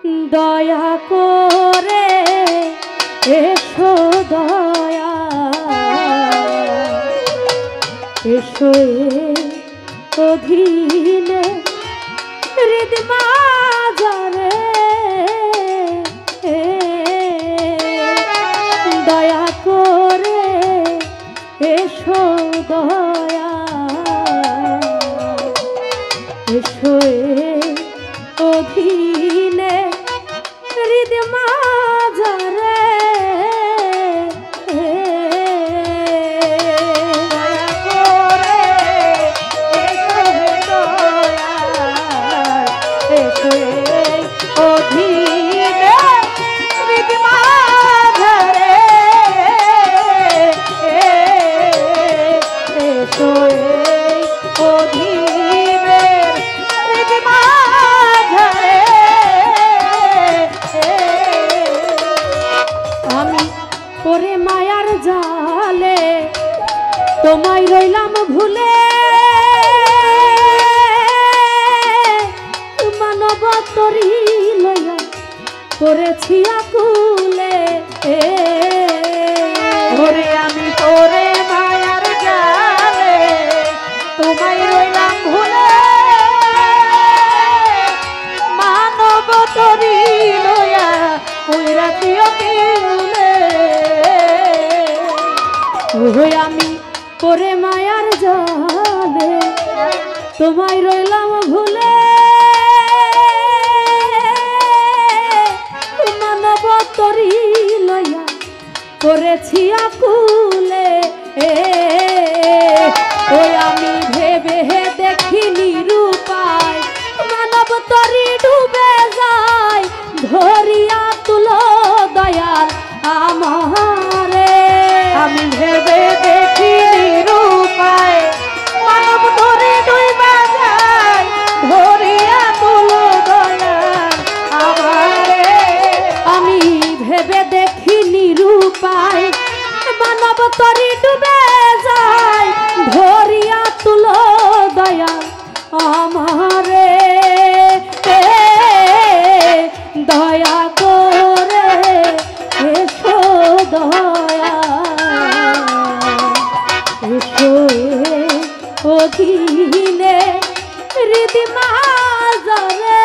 দয়া করে এসো দয়া এসো অধীনে হৃদ মাঝারে দয়া করে এসো দয়া এসো অধীনে হৃদ মাঝারে তোমায় রইলাম ভুলে মানব তরি লইয়া করেছি আকুলে ওরে আমি তোরে মায়ার জালে তোমায় রইলাম ভুলে মানব তরি লইয়া কইরাছি আকুলে আমি করে মায়ার জালে তোমায় রইলাম ভুলে মানব তরি লইয়া করেছি আকুলে ওই আমি ভেবে দেখিনি রূপায় মানব তরি ডুবে যায় ধরিয়া তুলো দয়াল আমারে আমি ভেবে দেখিনি রূপায় মানব তরি ডুবে যায় ধরিয়া তুলো দয়াল আমারে আমি ভেবে দেখিনি রূপায় মানব তরি ডুবে যায় ধরিয়া তুলো দয়াল আমারে দয়া করে এসো দয়া এসো অধীনে হৃদ মাঝারে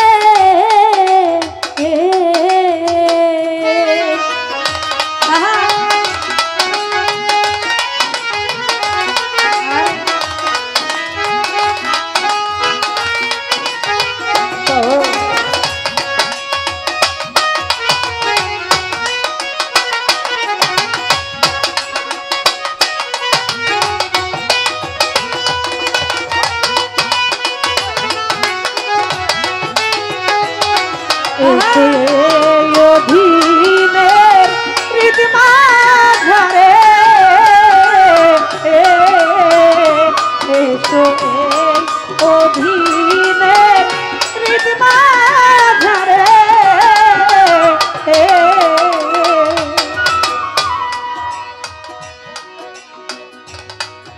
অধীনে হৃদ মাঝারে এসো অধীনে হৃদ মাঝারে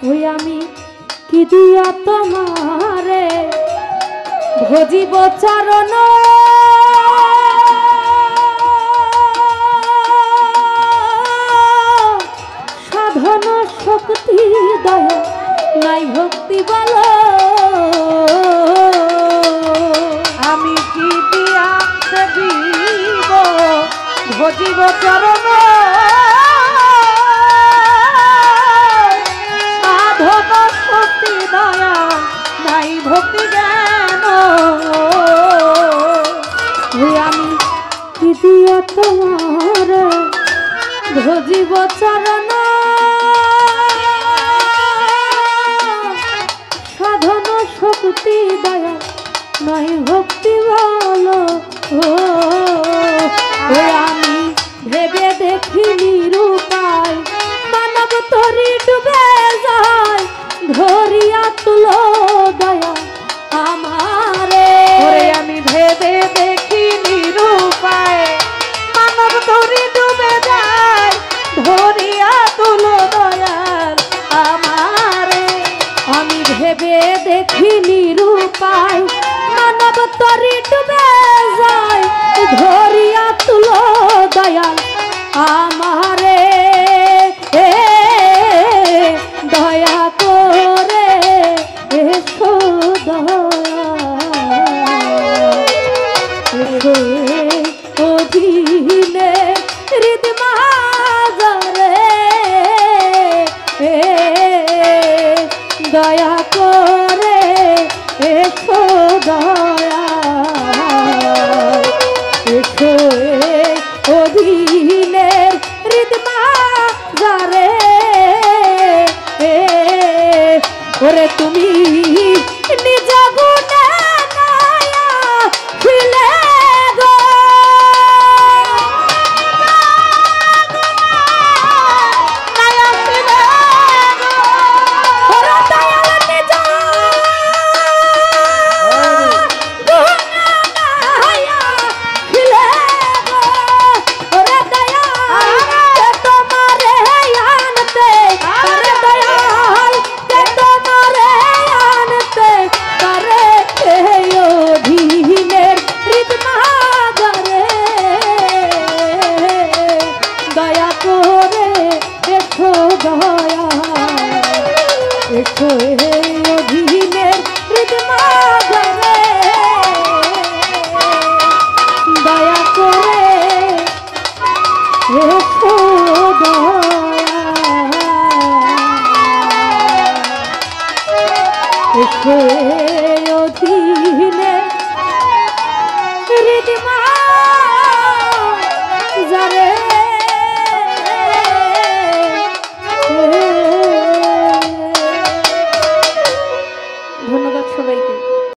ওই আমি কি দিয়া তোমারে ভজিব চরণ সাধন শক্তি দয়া নাই ভক্তি বল আমি কি দিয়া দিব ভজিব চরণ সাধন শক্তি দয়া নাই ভক্তি জ্ঞান আমি কি দিয়া তোমারে ভজিব চরণ সাধন শক্তি দয়া নাই ভক্তি বলো আমি ভেবে দেখিনি রূপায় মানব তরি ডুবে যায় ধরিয়া তুলো দয়া আমারে আমি ভেবে দেখিনি রূপায় মানব তরি ডুবে যায় ধরিয়া তুলো দয়াল আমারে আমি ভেবে দেখিনি রূপায় মানব তরি ডুবে যায় দয়াল আমারে দয়া করে এসো অধীনে হৃদ মাজারে দয়া করে এসো দয়া